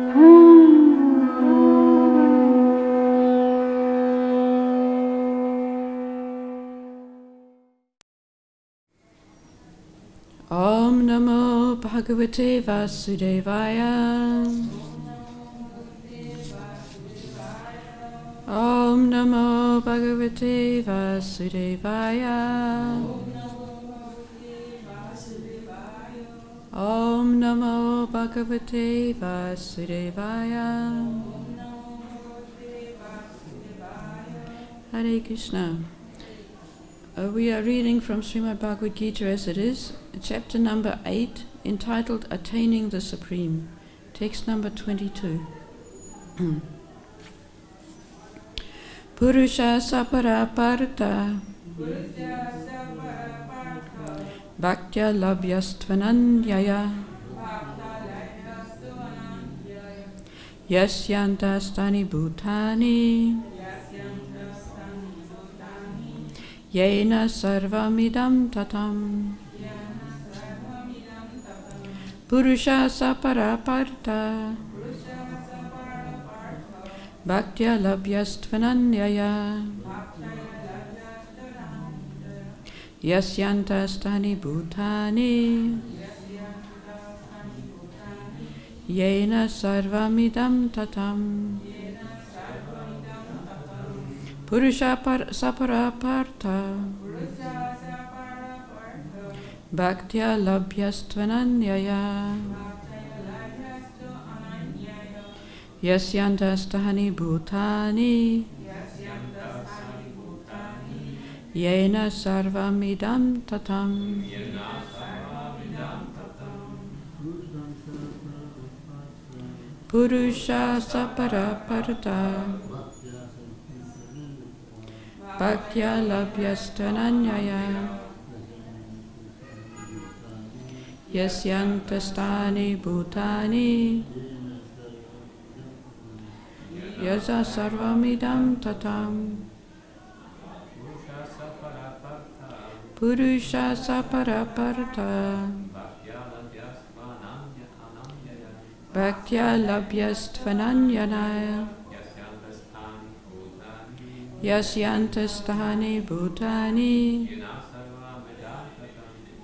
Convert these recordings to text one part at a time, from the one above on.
Om Namo Bhagavate Vasudevaya. Om Namo Bhagavate Vasudevaya. Om Namo Bhagavate Vasudevaya. Hare Krishna. We are reading from Srimad Bhagavad-Gita as it is, chapter number 8, entitled Attaining the Supreme, text number 22. Purusha saparaparta bhaktya labhyastvananyaya yasyantastani bhutani yena sarvamidam tatam. Purusha saparaparta bhaktya labhyastvananyaya yasyantastani bhutani yena sarvamidam tatam. Purusha saparaparta bhaktya labhyastvananyaya yasyantastani bhutani yena sarvamidam tatam. Purusha saparaparta bhaktya labhyastvananyaya yasyantastani bhutani yasa sarvamidam tatam. Purusha saparaparta bhaktya labhyastvananyaya yasyantastani bhutani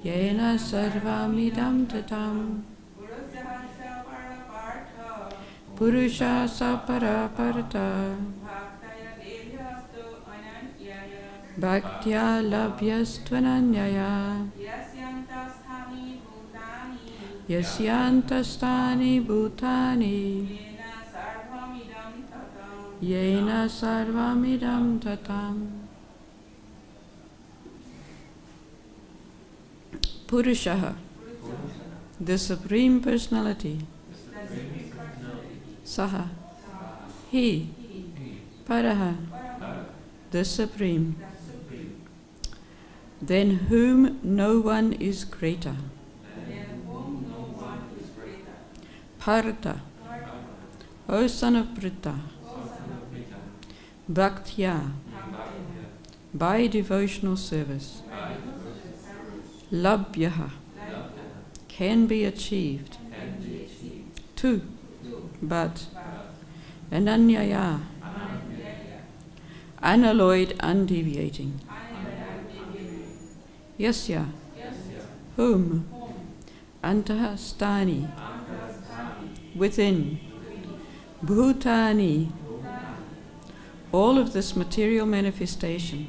yena sarvamidam tatam. Purusha saparaparta bhaktya labhyastvananyaya yasyantastani bhutani yena sarvamidam tatam. Purushaha, the Supreme Personality. Saha, he. Paraha, the Supreme. Than whom no one is greater. Partha, O son of Pritha. Bhaktya, by devotional service. Labhyaha, can be achieved. Tu, but. Ananyaya, unalloyed, undeviating. Yasya, whom. Antaha stani, within. Bhutani, all of this material manifestation.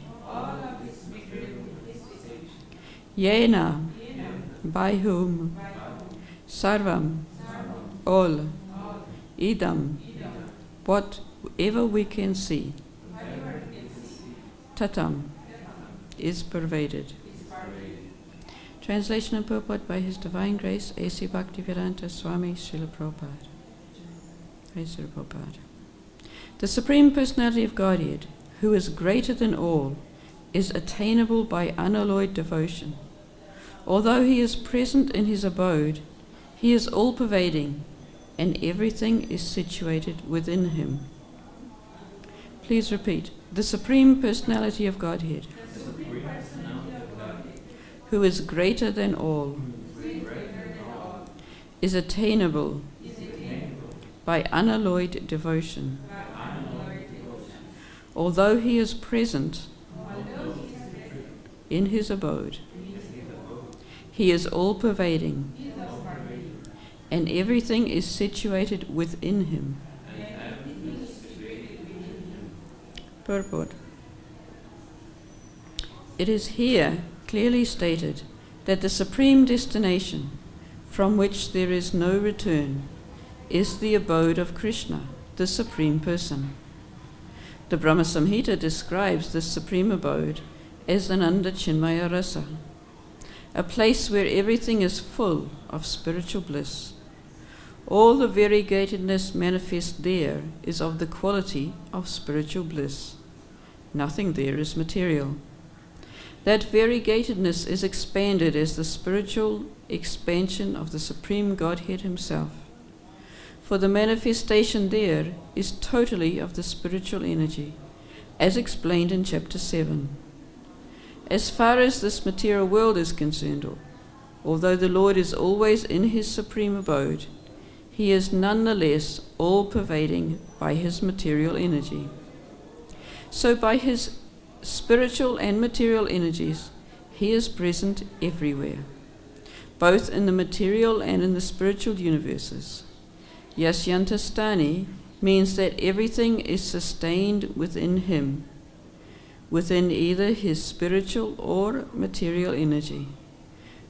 Yena, by whom. Sarvam, all. Idam, whatever we can see. Tatam, is pervaded. Translation and purport by His Divine Grace A.C. Bhaktivedanta Swami Srila Prabhupada. Srila Prabhupada. The Supreme Personality of Godhead, who is greater than all, is attainable by unalloyed devotion. Although He is present in His abode, He is all-pervading, and everything is situated within Him. Please repeat. The Supreme Personality of Godhead, who is greater than all, is attainable by unalloyed devotion. Although he is present in his abode, he is all-pervading, and everything is situated within him. Purport. It is here clearly stated that the supreme destination, from which there is no return, is the abode of Krishna, the Supreme Person. The Brahma Samhita describes this supreme abode as Ananda Chinmaya Rasa, a place where everything is full of spiritual bliss. All the variegatedness manifest there is of the quality of spiritual bliss. Nothing there is material. That variegatedness is expanded as the spiritual expansion of the Supreme Godhead Himself. For the manifestation there is totally of the spiritual energy, as explained in chapter 7. As far as this material world is concerned, although the Lord is always in His supreme abode, He is nonetheless all-pervading by His material energy. So by His spiritual and material energies, He is present everywhere, both in the material and in the spiritual universes. Yasyantastani means that everything is sustained within Him, within either His spiritual or material energy.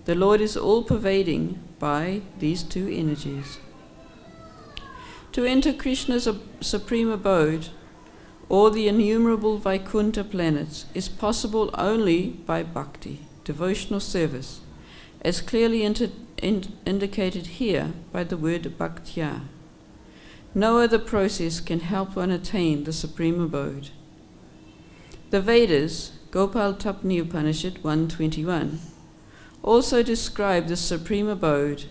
The Lord is all-pervading by these two energies. To enter Krishna's supreme abode, or the innumerable Vaikuntha planets, is possible only by bhakti, devotional service, as clearly indicated here by the word bhaktya. No other process can help one attain the supreme abode. The Vedas, Gopal Tapni Upanishad 121, also describe the supreme abode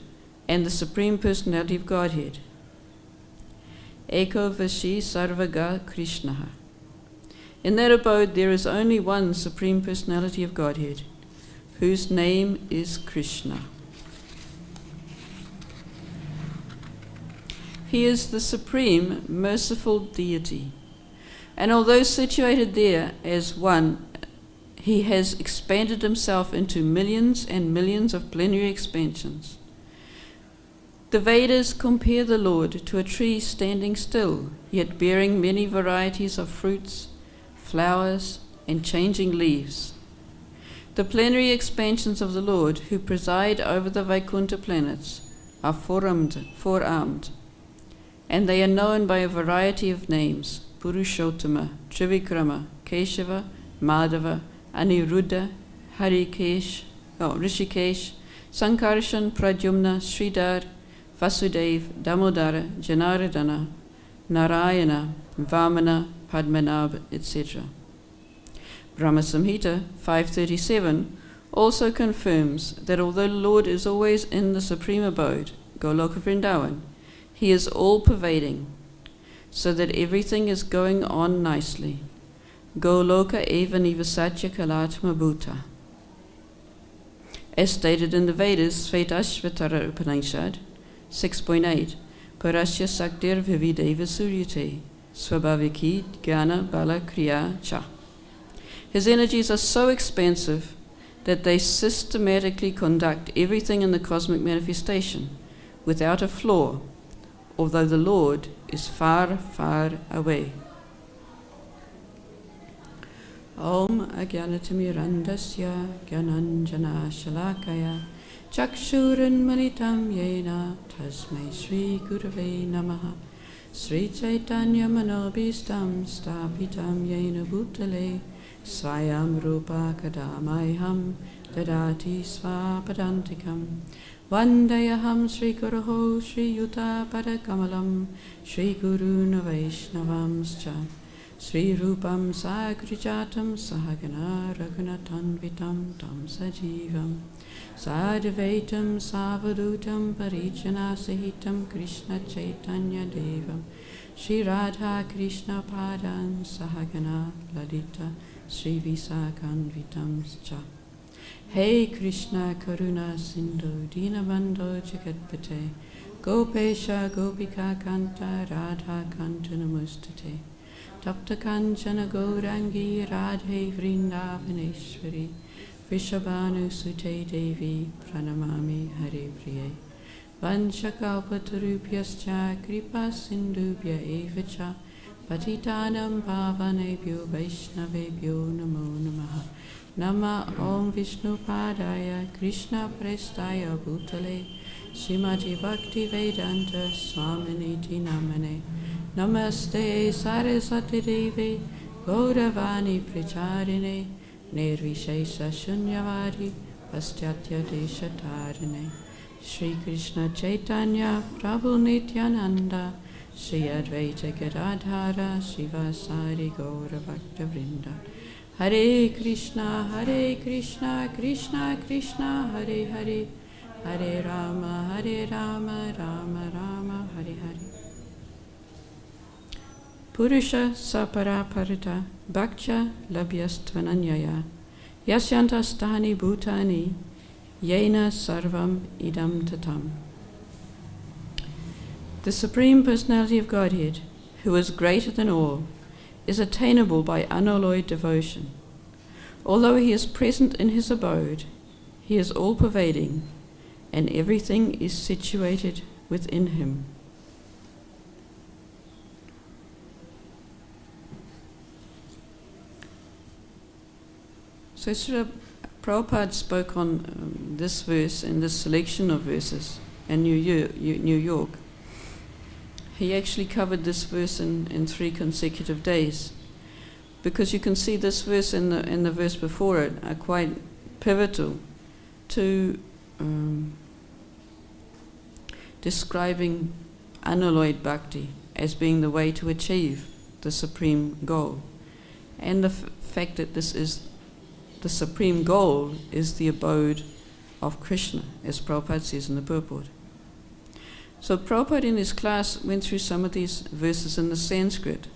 and the Supreme Personality of Godhead. Eko Vashi Sarvaga Krishna. In that abode there is only one Supreme Personality of Godhead, whose name is Krishna. He is the supreme, merciful deity, and although situated there as one, He has expanded Himself into millions and millions of plenary expansions. The Vedas compare the Lord to a tree standing still, yet bearing many varieties of fruits, flowers, and changing leaves. The plenary expansions of the Lord, who preside over the Vaikuntha planets, are four-armed, and they are known by a variety of names: Purushottama, Trivikrama, Keshava, Madhava, Aniruddha, Rishikesh, Sankarshan, Pradyumna, Sridhar, Vasudeva, Damodara, Janardana, Narayana, Vamana, Padmanabha, etc. Brahma Samhita 537 also confirms that although the Lord is always in the supreme abode, Goloka Vrindavan, He is all-pervading, so that everything is going on nicely. Goloka eva nivasatya kalatma bhuta. As stated in the Vedas, Svetashvatara Upanishad 6.8, Parasya Saktir Vivideva Suryate, Swabhaviki Jnana Bala Kriya Cha. His energies are so expansive that they systematically conduct everything in the cosmic manifestation without a flaw, although the Lord is far, far away. Om Ajnanatimirandasya Gyananjana Shalakaya Chakshuran Manitam Yena Tasmai Sri Gurave Namaha Sri Chaitanya Manobhistam Stapitam Yena Bhutale Swayam Rupa Kadamayham Dadati Svapadantikam Vandayaham Sri Guruho Sri Yuta Padakamalam Sri Guruna Vaishnavamscha Sri Rupam Sagrijatam Sahagana Raghunatanvitam Tam Sajivam Sadvaitam Savadutam Parijana Sahitam Krishna Chaitanya Devam Sri Radha Krishna Padan Sahagana Ladita Sri Visakanvitam Cha. Hey Krishna Karuna Sindhu Dinabandho Jagatpate Gopesha Gopika Kanta Radha Kanta Namustate Tapta Kanchana Gaurangi Radhe Vrindavaneshwari Vishabhanu Sute Devi Pranamami Hare Priye Vanchakalpatarubhyascha Kripa Sindubhya Evacha Patitanam Pavanebhyo Vaishnavebhyo Namo Namaha Nama Om Vishnu Padaya Krishna Prestaya Bhutale Srimati Bhakti Vedanta Swaminiti Namane Namaste Saraswati Devi Gauravani Pracharine Nirvishesha Shunyavadi Paschatya Deshatarine Shri Krishna Chaitanya Prabhu Nityananda Shri Advaita Gadadhara Shivasari Gaura Bhakta Vrinda Hare Krishna Krishna Krishna Hare Hare Hare Rama Rama Rama Hare Hare Purusha Saparaparita Bhaktya Labhyastvananyaya Yasyantastani Bhutani Yena Sarvam Idam Tatam. The Supreme Personality of Godhead, who is greater than all, is attainable by unalloyed devotion. Although he is present in his abode, he is all-pervading, and everything is situated within him. So Srila Prabhupada spoke on this verse and this selection of verses in New York. He actually covered this verse in 3 consecutive days, because you can see this verse and the verse before it are quite pivotal to describing unalloyed bhakti as being the way to achieve the supreme goal, and the fact that this is the supreme goal is the abode of Krishna, as Prabhupada says in the purport. So Prabhupada in his class went through some of these verses in the Sanskrit.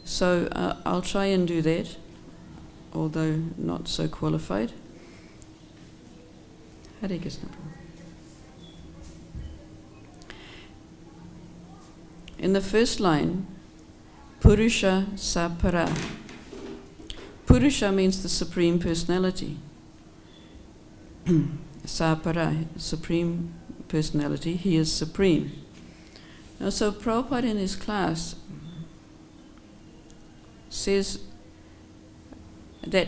So I'll try and do that, although not so qualified. Hare Krishna. In the first line, Purusha Sapara. Purusha means the Supreme Personality. Sapara, Supreme Personality, he is supreme. Now, so Prabhupada in his class says that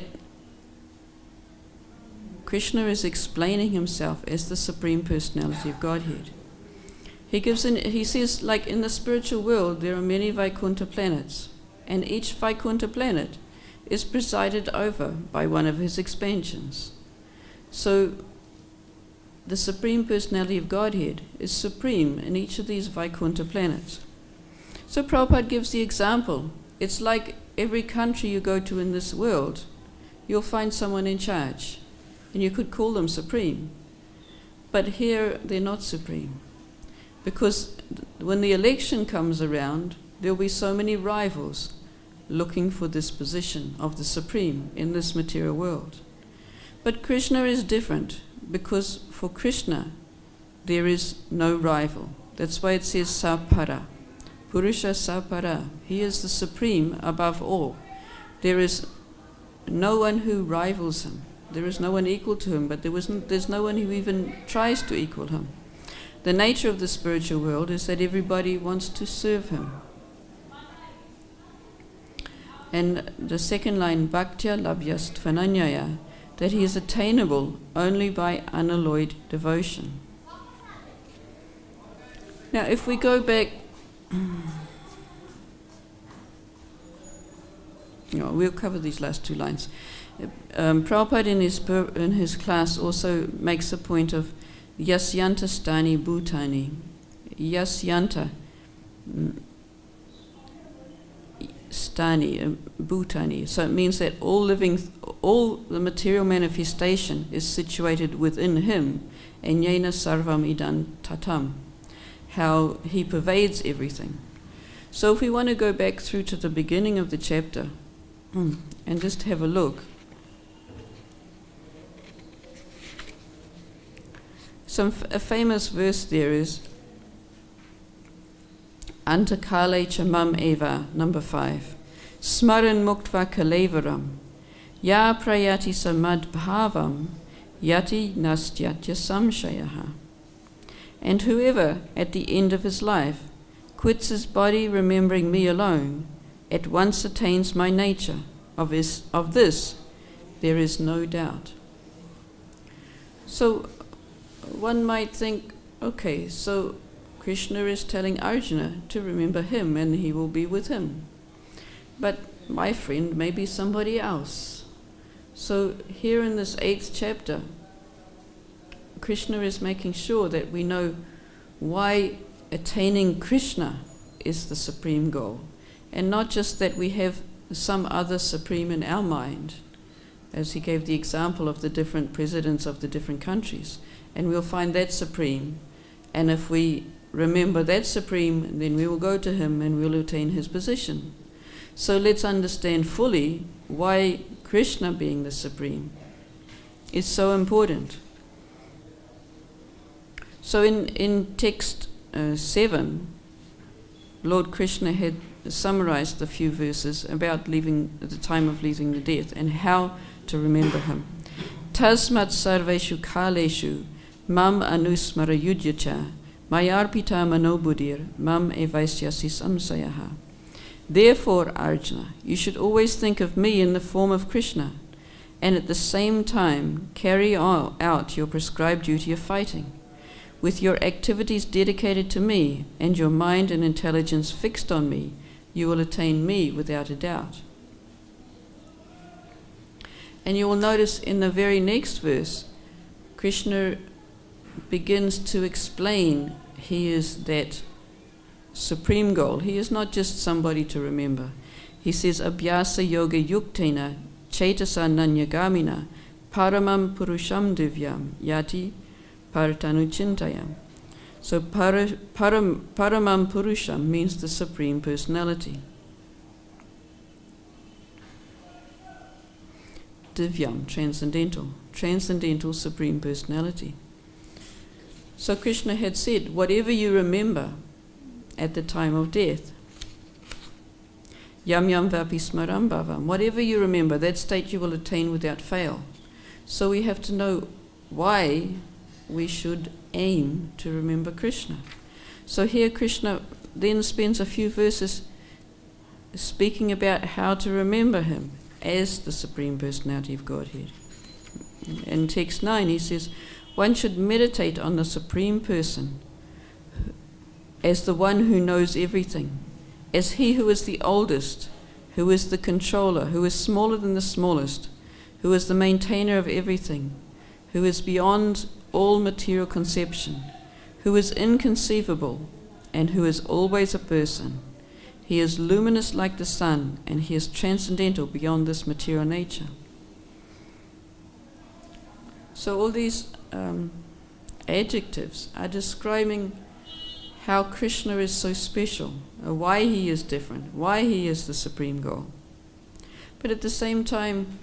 Krishna is explaining himself as the Supreme Personality of Godhead. He says, like in the spiritual world, there are many Vaikuntha planets, and each Vaikuntha planet is presided over by one of his expansions. So the Supreme Personality of Godhead is supreme in each of these Vaikuntha planets. So Prabhupada gives the example. It's like every country you go to in this world, you'll find someone in charge, and you could call them supreme. But here they're not supreme, because when the election comes around, there'll be so many rivals looking for this position of the supreme in this material world. But Krishna is different, because for Krishna there is no rival. That's why it says Sapara. Purusha Sapara. He is the supreme above all. There is no one who rivals him. There is no one equal to him, but there's no one who even tries to equal him. The nature of the spiritual world is that everybody wants to serve him. And the second line, Bhaktya Labhyastvananyaya, that he is attainable only by unalloyed devotion. Now, if we go back, we'll cover these last 2 lines. Prabhupada in his class also makes a point of Yasyanta Stani Bhutani. Yasyanta Stani, Bhutani. So it means that all the material manifestation is situated within him, and Yena Sarvam Idam Tatam, how he pervades everything. So if we want to go back through to the beginning of the chapter and just have a look, a famous verse there is Antakale cha mam eva, number 5. Smaran muktva kalevaram. Ya prayati samad bhavam, yati nastyatya samshayaha. And whoever, at the end of his life, quits his body remembering me alone, at once attains my nature. Of this, there is no doubt. So, one might think, okay, so Krishna is telling Arjuna to remember him and he will be with him. But my friend may be somebody else. So here in this 8th chapter, Krishna is making sure that we know why attaining Krishna is the supreme goal, and not just that we have some other supreme in our mind, as he gave the example of the different presidents of the different countries, and we'll find that supreme, and if we remember that supreme, then we will go to him and we'll attain his position. So let's understand fully why Krishna being the supreme is so important. So in text 7, Lord Krishna had summarized a few verses about the time of leaving the death and how to remember him. Tasmat sarveshu kaleshu mam anusmara yudyacha mayarpita manobudir mam evaisyasi samsayaha. Therefore, Arjuna, you should always think of me in the form of Krishna, and at the same time carry out your prescribed duty of fighting. With your activities dedicated to me and your mind and intelligence fixed on me, you will attain me without a doubt. And you will notice in the very next verse, Krishna begins to explain he is that supreme goal. He is not just somebody to remember. He says, Abhyasa yoga yuktena cetasa nanyagamina paramam purusham divyam yati paratanu chintayam. So paramam purusham means the supreme personality. Divyam, transcendental supreme personality. So Krishna had said, whatever you remember at the time of death, yam yam vapi smaram bhavam, whatever you remember, that state you will attain without fail. So we have to know why we should aim to remember Krishna. So here Krishna then spends a few verses speaking about how to remember him as the Supreme Personality of Godhead. In text 9 he says, one should meditate on the Supreme Person as the one who knows everything, as he who is the oldest, who is the controller, who is smaller than the smallest, who is the maintainer of everything, who is beyond all material conception, who is inconceivable, and who is always a person. He is luminous like the sun, and he is transcendental beyond this material nature. So all these adjectives are describing how Krishna is so special, why he is different, why he is the supreme goal. But at the same time,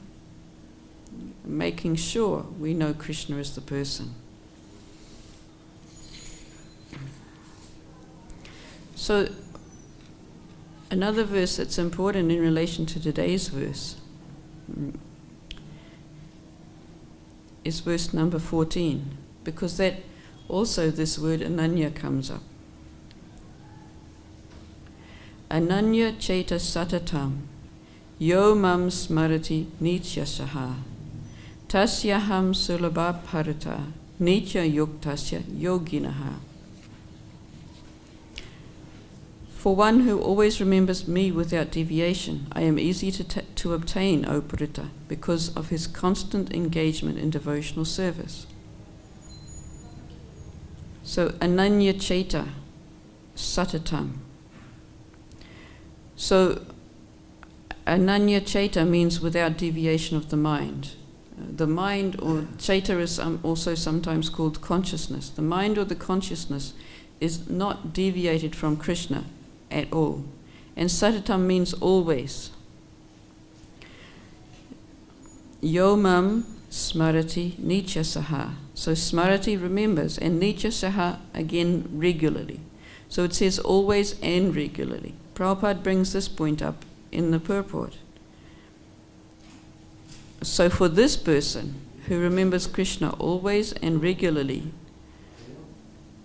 making sure we know Krishna is the person. So, another verse that's important in relation to today's verse is verse number 14, because that also this word ananya comes up. Ananya cheta satatam yo mam smarati nityasaha tasyaham sulabha bharata nitya yuktasya yoginaha. For one who always remembers me without deviation, I am easy to obtain, O Purita, because of his constant engagement in devotional service. So, ananya cheta satatam. So, ananya cheta means without deviation of the mind. The mind, or cheta, is also sometimes called consciousness. The mind or the consciousness is not deviated from Krishna at all. And satatam means always. Yomam smarati nitya saha. So smarati remembers, and nitya saha again regularly. So it says always and regularly. Prabhupada brings this point up in the purport. So for this person who remembers Krishna always and regularly,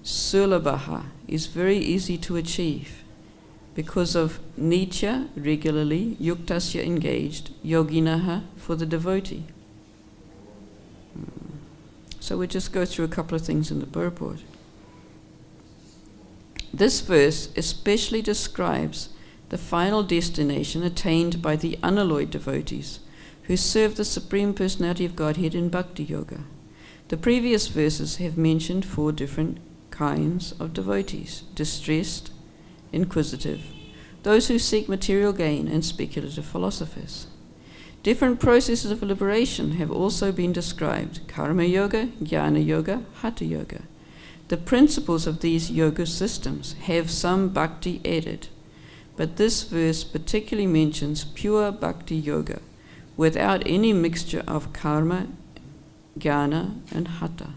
Sulabhaha is very easy to achieve because of Nitya, regularly, Yuktasya, engaged, Yoginaha, for the devotee. So we'll just go through a couple of things in the purport. This verse especially describes the final destination attained by the unalloyed devotees who serve the Supreme Personality of Godhead in bhakti-yoga. The previous verses have mentioned 4 different kinds of devotees: distressed, inquisitive, those who seek material gain, and speculative philosophers. Different processes of liberation have also been described: karma yoga, jnana yoga, hatha yoga. The principles of these yoga systems have some bhakti added, but this verse particularly mentions pure bhakti yoga without any mixture of karma, jnana, and hatha.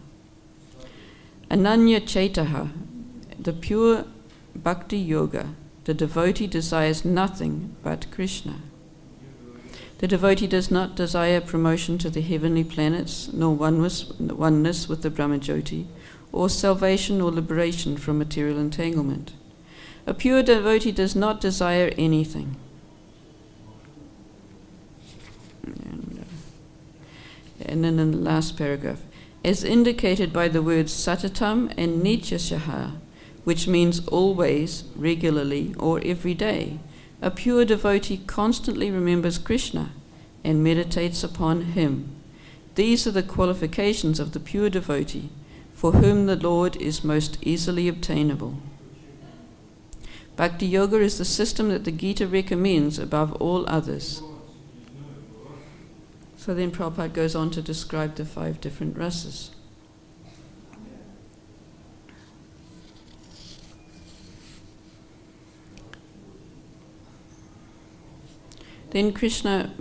Ananya Chaitaha, the pure bhakti yoga, the devotee desires nothing but Krishna. The devotee does not desire promotion to the heavenly planets, nor oneness with the Brahmajyoti, or salvation or liberation from material entanglement. A pure devotee does not desire anything. And then in the last paragraph, as indicated by the words satatam and nityashaha, which means always, regularly, or every day, a pure devotee constantly remembers Krishna and meditates upon him. These are the qualifications of the pure devotee, for whom the Lord is most easily obtainable. Bhakti Yoga is the system that the Gita recommends above all others. So then Prabhupada goes on to describe the 5 different rasas. Then Krishna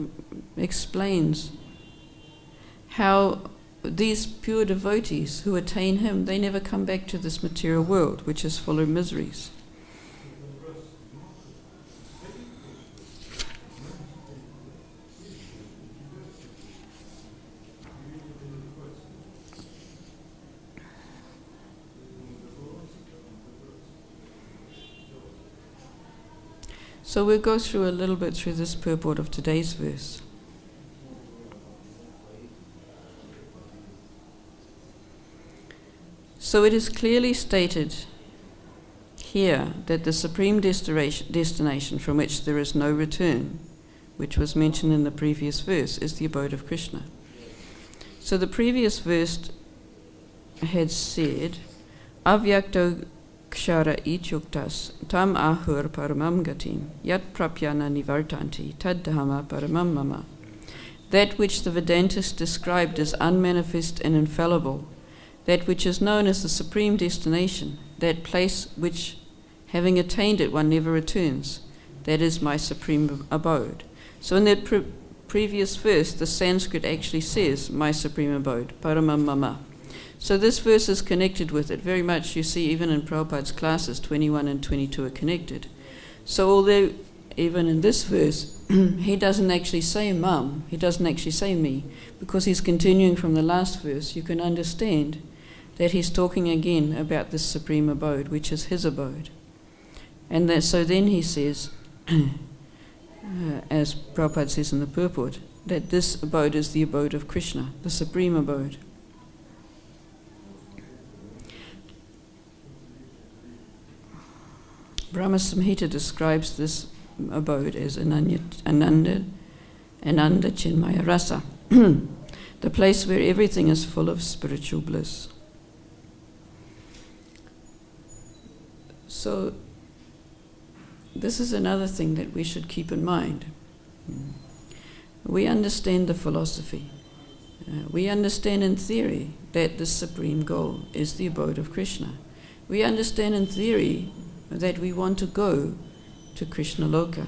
explains how these pure devotees who attain him, they never come back to this material world, which is full of miseries. So we'll go through a little bit through this purport of today's verse. So it is clearly stated here that the supreme destination from which there is no return, which was mentioned in the previous verse, is the abode of Krishna. So the previous verse had said, Avyakto Kshara ityuktas tam ahur paramam gatim yat prapyana nivartanti tad dhamma paramam mama. That which the Vedantists described as unmanifest and infallible, that which is known as the supreme destination, that place which, having attained it, one never returns, that is my supreme abode. So in that previous verse, the Sanskrit actually says, my supreme abode, paramam mama. So this verse is connected with it very much. You see, even in Prabhupada's classes, 21 and 22 are connected. So although even in this verse, he doesn't actually say mam, he doesn't actually say me, because he's continuing from the last verse, you can understand that he's talking again about this supreme abode, which is his abode. And that, so then he says, as Prabhupada says in the purport, that this abode is the abode of Krishna, the supreme abode. Brahma Samhita describes this abode as Ananda Chinmaya Rasa, the place where everything is full of spiritual bliss. So this is another thing that we should keep in mind. We understand the philosophy. We understand in theory that the supreme goal is the abode of Krishna. We understand in theory that we want to go to Krishna Loka.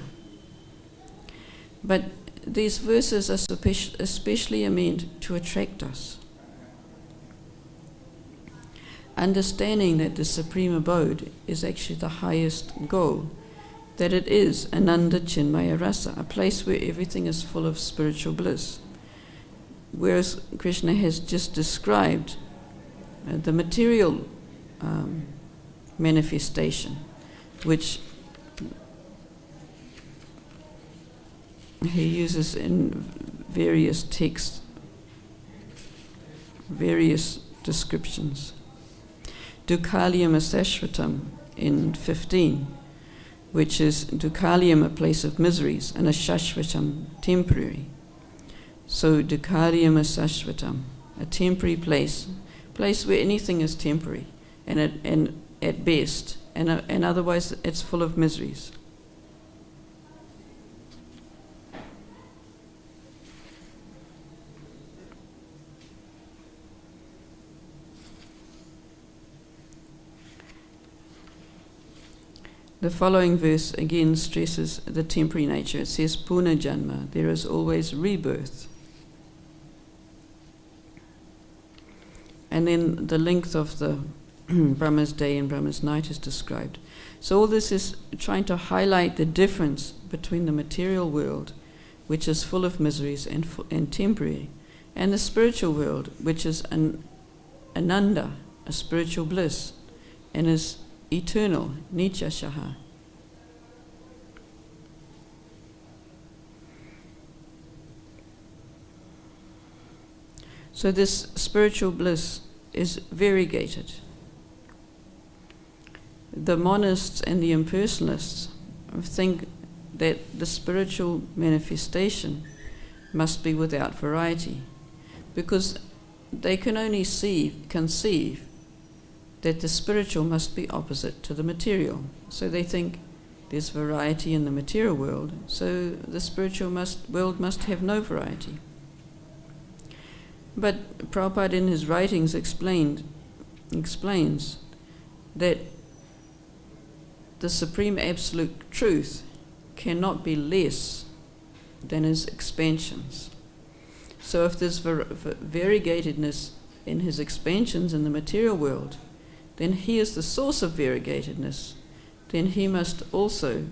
But these verses are especially meant to attract us. understanding that the supreme abode is actually the highest goal, that it is Ananda Chinmaya Rasa, a place where everything is full of spiritual bliss. Whereas Krishna has just described the material manifestation, which he uses in various texts, various descriptions. Dukhalyam Asashvatam in 15, which is Dukhalyam, a place of miseries, and Asashvatam, temporary. So Dukhalyam Asashvatam, a temporary place where anything is temporary, and at best, and otherwise it's full of miseries. The following verse again stresses the temporary nature. It says, Puna Janma, there is always rebirth. And then the length of the Brahma's day and Brahma's night is described. So all this is trying to highlight the difference between the material world, which is full of miseries and temporary, and the spiritual world, which is an ananda, a spiritual bliss, and is eternal, nitya shaha. So this spiritual bliss is variegated. The monists and the impersonalists think that the spiritual manifestation must be without variety, because they can only conceive that the spiritual must be opposite to the material. So they think there's variety in the material world, so the spiritual world must have no variety. But Prabhupada in his writings explains that the Supreme Absolute Truth cannot be less than his expansions. So if there's variegatedness in his expansions in the material world, then he is the source of variegatedness. Then he must also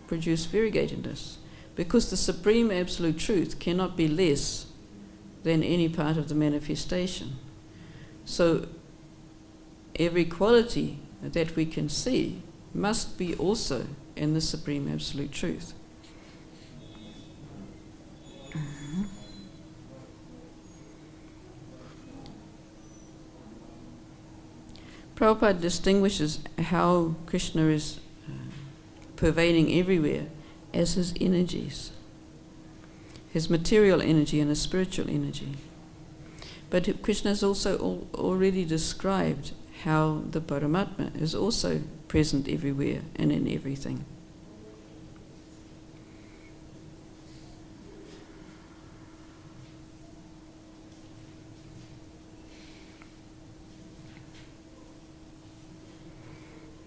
produce variegatedness, because the Supreme Absolute Truth cannot be less than any part of the manifestation. So every quality that we can see must be also in the Supreme Absolute Truth. Prabhupada distinguishes how Krishna is pervading everywhere as his energies, his material energy and his spiritual energy. But Krishna has also already described how the Paramatma is also present everywhere and in everything.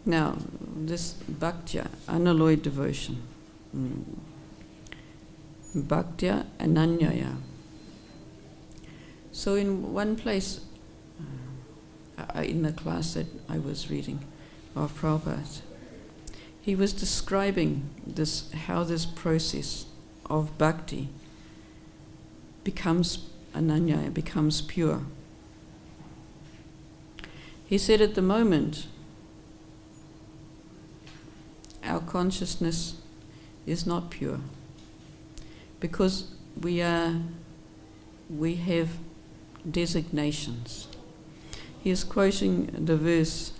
Now, this bhaktya, unalloyed devotion, bhaktya ananyaya. So in one place, in the class that I was reading of Prabhupada, he was describing how this process of bhakti becomes ananyaya, becomes pure. He said at the moment, our consciousness is not pure, because we have designations. He is quoting the verse,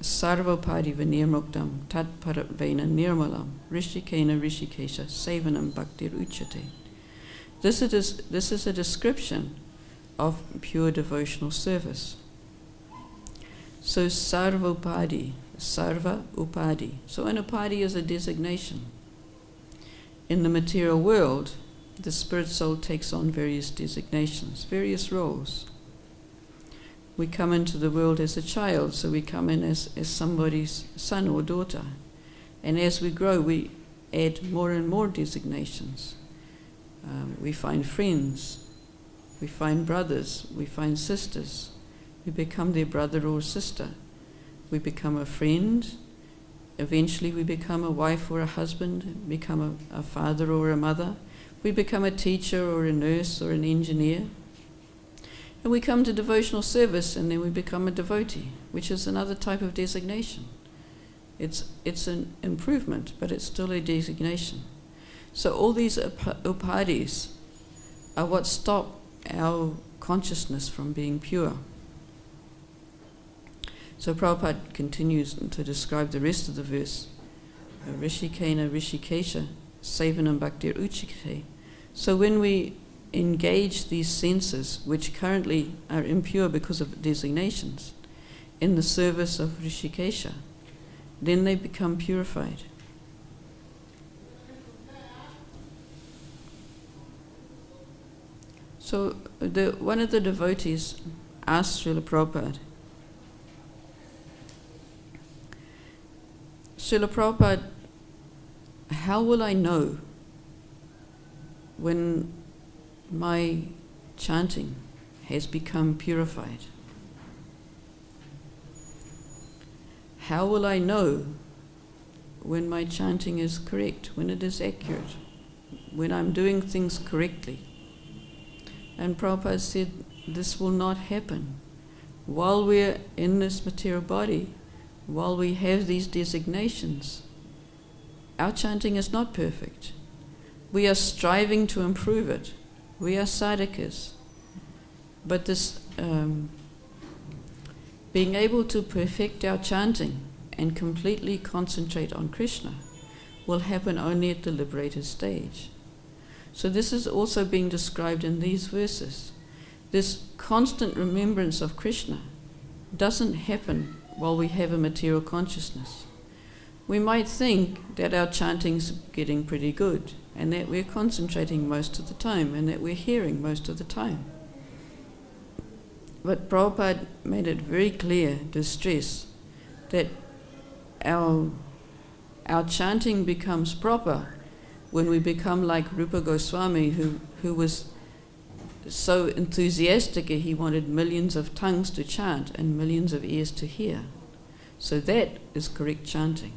Sarvapadi vinirmuktam tat paratvena nirmalam rishikena rishikesha sevanam bhaktir uchate. This is a description of pure devotional service. So sarvapadi, sarva upadi. So an upadi is a designation. In the material world, the spirit soul takes on various designations, various roles. We come into the world as a child, so we come in as somebody's son or daughter. And as we grow, we add more and more designations. We find friends, we find brothers, we find sisters, We become their brother or sister. We become a friend. Eventually we become a wife or a husband, become a father or a mother. We become a teacher or a nurse or an engineer. And we come to devotional service, and then we become a devotee, which is another type of designation. It's an improvement, but it's still a designation. So all these upadhis are what stop our consciousness from being pure. So Prabhupada continues to describe the rest of the verse. Rishikena Rishikesha Sevanam Bhaktir Uchikate. So when we engage these senses, which currently are impure because of designations, in the service of Rishikesha, then they become purified. So one of the devotees asked Srila Prabhupada, Srila Prabhupada, how will I know when my chanting has become purified? How will I know when my chanting is correct, when it is accurate, when I'm doing things correctly? And Prabhupada said, this will not happen. While we're in this material body, while we have these designations, our chanting is not perfect. We are striving to improve it. We are sadhakas. But this being able to perfect our chanting and completely concentrate on Krishna will happen only at the liberated stage. So this is also being described in these verses. This constant remembrance of Krishna doesn't happen while we have a material consciousness. We might think that our chanting's getting pretty good and that we're concentrating most of the time and that we're hearing most of the time. But Prabhupada made it very clear to stress that our chanting becomes proper when we become like Rupa Goswami, who was so enthusiastic he wanted millions of tongues to chant and millions of ears to hear. So that is correct chanting.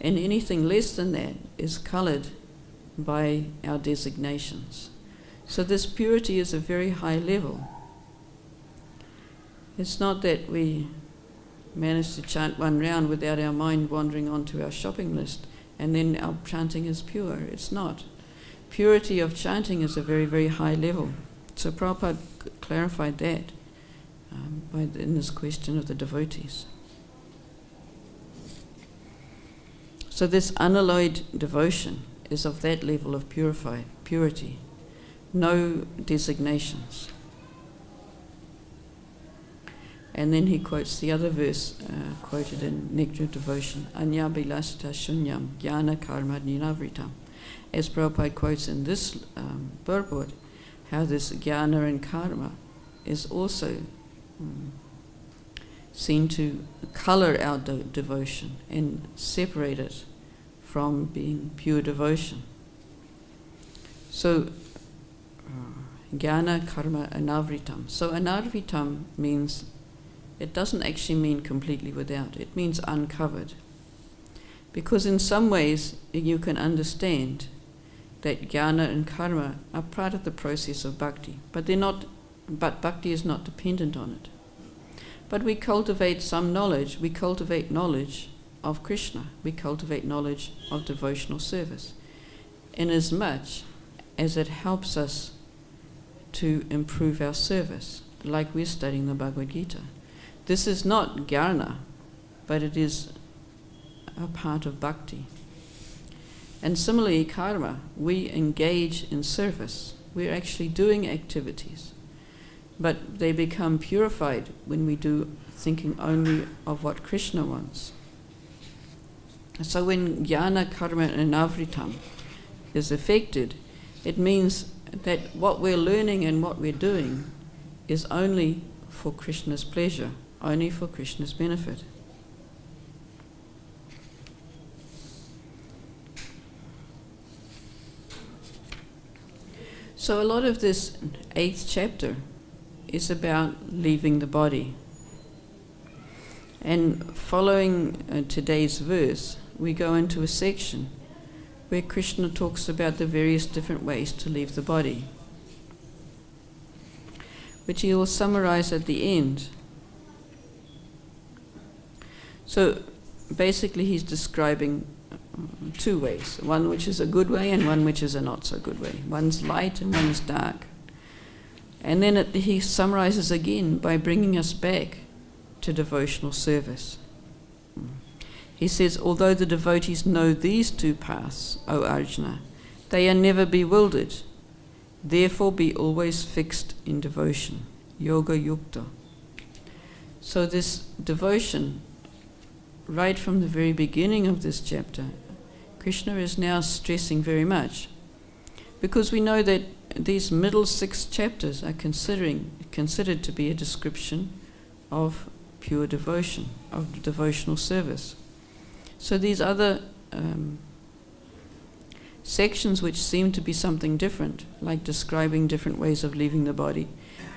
And anything less than that is coloured by our designations. So this purity is a very high level. It's not that we manage to chant one round without our mind wandering onto our shopping list and then our chanting is pure. It's not. Purity of chanting is a very, very high level. So Prabhupada clarified that in this question of the devotees. So this unalloyed devotion is of that level of purity. No designations. And then he quotes the other verse quoted in Nectar of Devotion, Anya Bilasita Shunyam Jnana Karma Ninavritam. As Prabhupada quotes in this purport, how this jnana and karma is also seen to colour our devotion and separate it from being pure devotion. So, jnana karma anavritam. So anavritam means, it doesn't actually mean completely without, it means uncovered. Because in some ways you can understand that jnana and karma are part of the process of bhakti, but bhakti is not dependent on it. But we cultivate some knowledge, we cultivate knowledge of Krishna, we cultivate knowledge of devotional service, inasmuch as it helps us to improve our service, like we're studying the Bhagavad-Gita. This is not jnana, but it is a part of bhakti. And similarly, karma, we engage in service. We're actually doing activities. But they become purified when we do thinking only of what Krishna wants. So when jnana, karma and avritam is affected, it means that what we're learning and what we're doing is only for Krishna's pleasure, only for Krishna's benefit. So a lot of this 8th chapter is about leaving the body. And following today's verse, we go into a section where Krishna talks about the various different ways to leave the body, which he will summarize at the end. So basically he's describing two ways, one which is a good way and one which is a not so good way. One's light and one's dark. And then he summarizes again by bringing us back to devotional service. He says, although the devotees know these two paths, O Arjuna, they are never bewildered. Therefore be always fixed in devotion. Yoga yukta. So this devotion, right from the very beginning of this chapter, Krishna is now stressing very much, because we know that these middle 6 chapters are considered to be a description of pure devotion, of devotional service. So these other sections which seem to be something different, like describing different ways of leaving the body,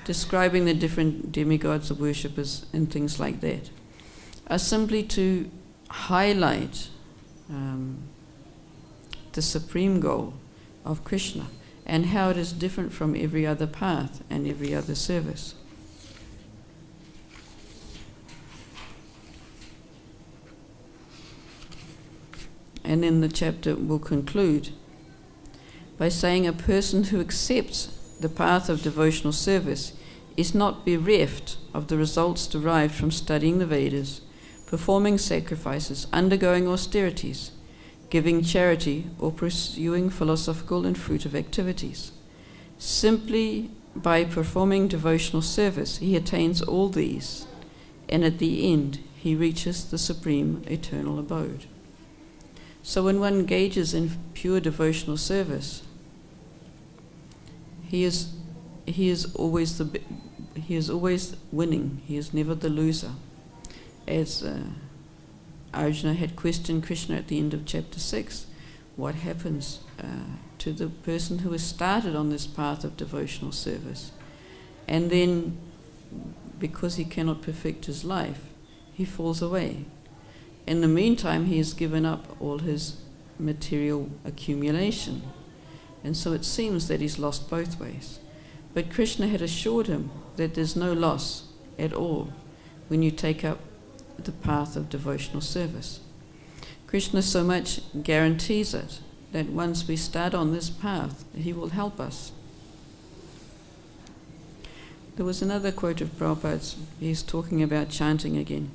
describing the different demigods or worshippers and things like that, are simply to highlight the supreme goal of Krishna and how it is different from every other path and every other service. And then the chapter will conclude by saying a person who accepts the path of devotional service is not bereft of the results derived from studying the Vedas, performing sacrifices, undergoing austerities, giving charity, or pursuing philosophical and fruitive activities. Simply by performing devotional service, he attains all these, and at the end, he reaches the supreme eternal abode. So when one engages in pure devotional service, he is always winning. He is never the loser. As Arjuna had questioned Krishna at the end of chapter 6, what happens to the person who has started on this path of devotional service, and then because he cannot perfect his life, he falls away. In the meantime, he has given up all his material accumulation, and so it seems that he's lost both ways. But Krishna had assured him that there's no loss at all when you take up the path of devotional service. Krishna so much guarantees it that once we start on this path, he will help us. There was another quote of Prabhupada's. He's talking about chanting again.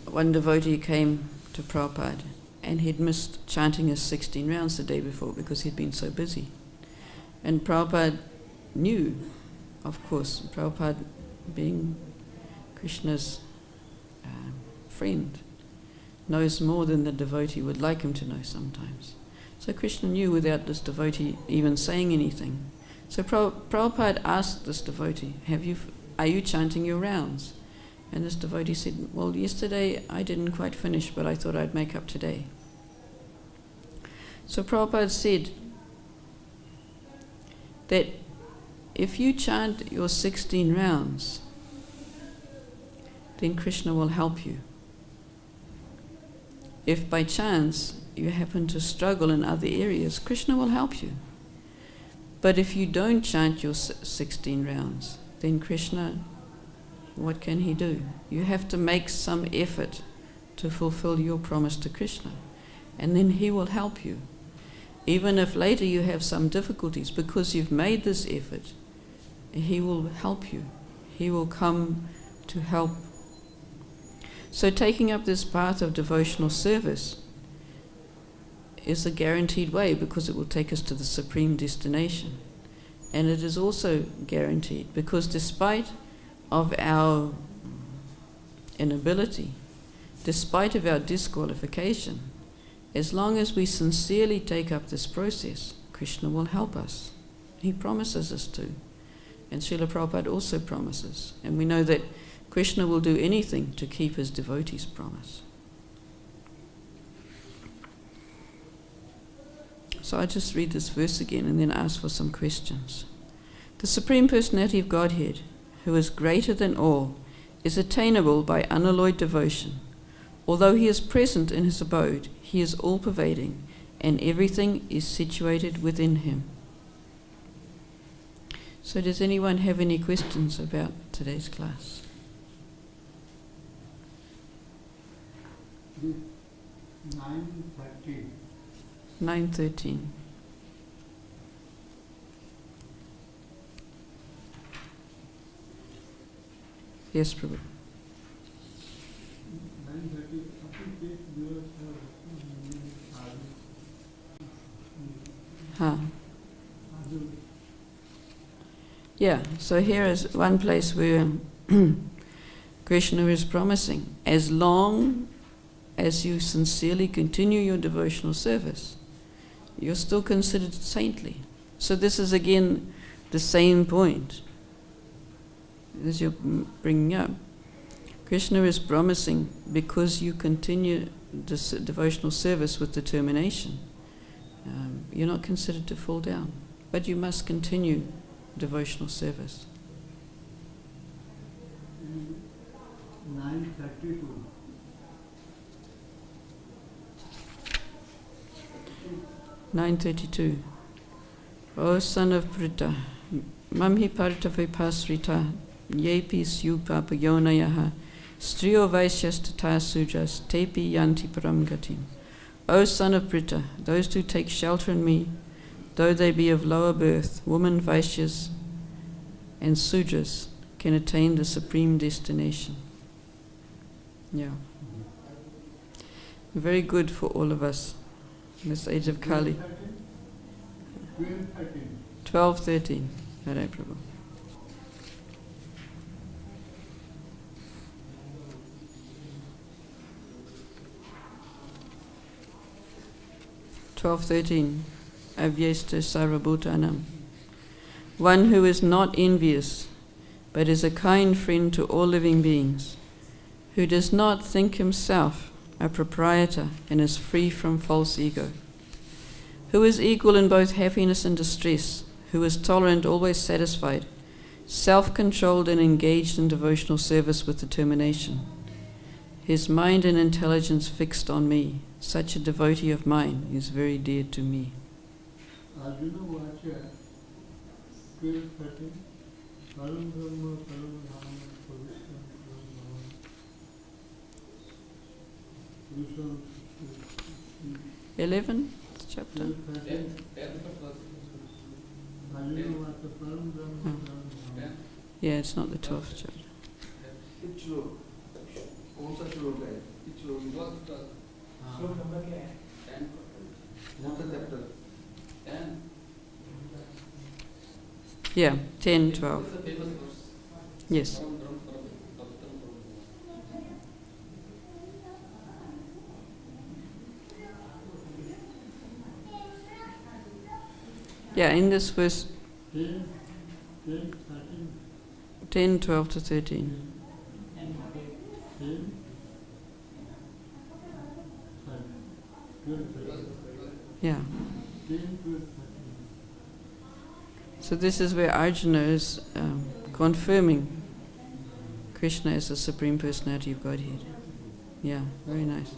One devotee came to Prabhupada and he'd missed chanting his 16 rounds the day before because he'd been so busy. And Prabhupada knew, of course, Prabhupada being Krishna's friend, knows more than the devotee would like him to know sometimes. So Krishna knew without this devotee even saying anything. So Prabhupada asked this devotee, are you chanting your rounds? And this devotee said, well, yesterday I didn't quite finish, but I thought I'd make up today. So Prabhupada said that if you chant your 16 rounds, then Krishna will help you. If by chance you happen to struggle in other areas, Krishna will help you. But if you don't chant your 16 rounds, then Krishna, what can he do? You have to make some effort to fulfill your promise to Krishna, and then he will help you. Even if later you have some difficulties, because you've made this effort, he will help you. He will come to help. So taking up this path of devotional service is a guaranteed way, because it will take us to the supreme destination. And it is also guaranteed because despite of our inability, despite of our disqualification, as long as we sincerely take up this process, Krishna will help us. He promises us to. And Srila Prabhupada also promises. And we know that Krishna will do anything to keep his devotees' promise. So I just read this verse again and then ask for some questions. The Supreme Personality of Godhead, who is greater than all, is attainable by unalloyed devotion. Although he is present in his abode, he is all-pervading, and everything is situated within him. So does anyone have any questions about today's class? 9:13. 9:13. Yes, Prabhu. 9:30. Huh. Yeah, so here is one place where Krishna is promising, as long as you sincerely continue your devotional service, you're still considered saintly. So this is again the same point as you're bringing up. Krishna is promising, because you continue this devotional service with determination, you're not considered to fall down, but you must continue devotional service. 9:32. 9:32. O son of Pritha, mamhi parta vipasrita, yepi syupa payonayaha, striyo vaisyas tata sujas, tepi yanti param gatim. O son of Pritha, those who take shelter in me, though they be of lower birth, women, Vaishyas, and Sudras, can attain the supreme destination. Yeah. Very good for all of us in this age of Kali. 12:13. Hare Prabhu. Avyesta sarvabhutanam. One who is not envious, but is a kind friend to all living beings, who does not think himself a proprietor and is free from false ego, who is equal in both happiness and distress, who is tolerant, always satisfied, self-controlled and engaged in devotional service with determination, his mind and intelligence fixed on me. Such a devotee of mine is very dear to me. Arjuna Vacha 12:13. Param Brahma Param Dhamma Pavishram Param 11th chapter. Arjuna Vacha Param Brahma Param Dhamma. Yeah, it's not the 12th chapter. Yeah, 10, 12. Yes. Yeah, in this verse 10, 12 to 13. Yeah. So this is where Arjuna is confirming Krishna as the Supreme Personality of Godhead. Yeah, very nice.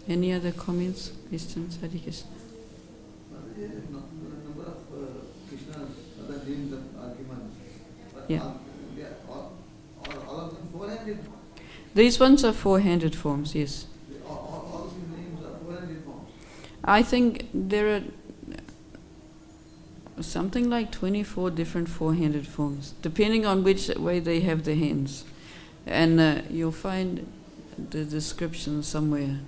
Any other comments, questions? Hare Krishna. Number of Krishna's other names of arguments. Yeah. All of them four-handed. These ones are four-handed forms, yes. All of these names are four-handed forms. I think there are something like 24 different four-handed forms, depending on which way they have their hands. And you'll find the description somewhere.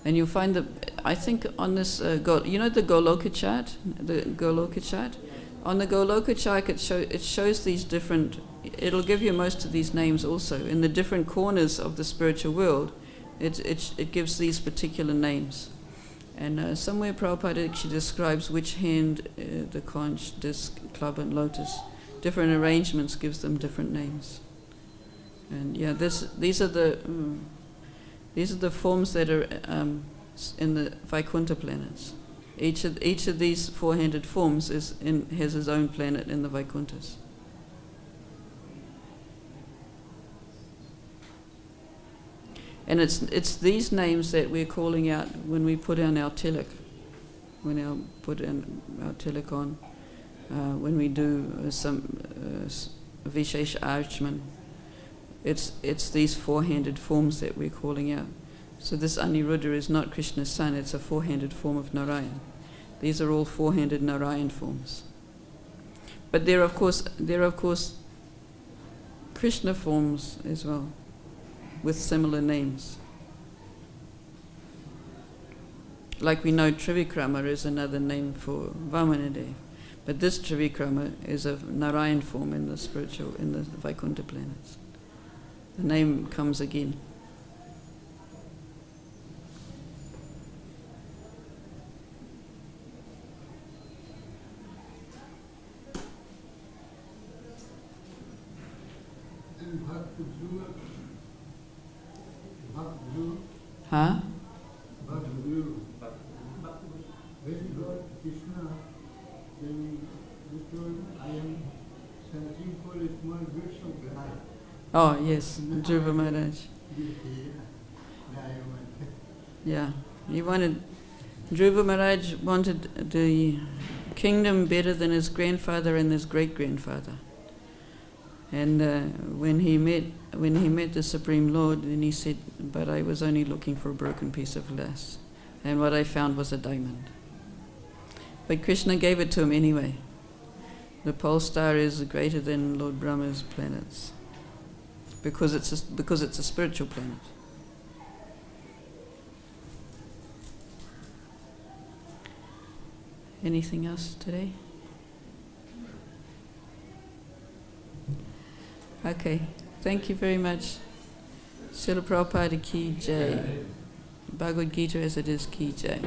And you'll find I think on this, the Goloka chart? The Goloka chart? On the Goloka chart, it shows these different, it'll give you most of these names also. In the different corners of the spiritual world, it gives these particular names. And somewhere Prabhupada actually describes which hand, the conch, disc, club and lotus, different arrangements gives them different names. And yeah, these are the forms that are in the Vaikuntha planets. Each of these four-handed forms has his own planet in the Vaikunthas. And it's these names that we're calling out when we put on our tilak, when we put in our tilak on, when we do some Vishesh Archman. It's these four-handed forms that we're calling out. So this Aniruddha is not Krishna's son, it's a four-handed form of Narayan. These are all four-handed Narayan forms. But there are of course Krishna forms as well, with similar names. Like we know Trivikrama is another name for Vamanadev, but this Trivikrama is a Narayan form in the Vaikuntha planets. The name comes again. And Bhakti-yoga. Huh? Bhakti-yoga. When Lord Krishna, then he told, I am searching for a small bits of glass. Oh yes, Dhruva Maharaj. Yeah, Dhruva Maharaj wanted the kingdom better than his grandfather and his great-grandfather. And when he met the Supreme Lord, then he said, but I was only looking for a broken piece of glass. And what I found was a diamond. But Krishna gave it to him anyway. The pole star is greater than Lord Brahma's planets, because it's a spiritual planet. Anything else today? Okay, thank you very much. Srila Prabhupada ki jai. Bhagavad-Gita as it is ki jai.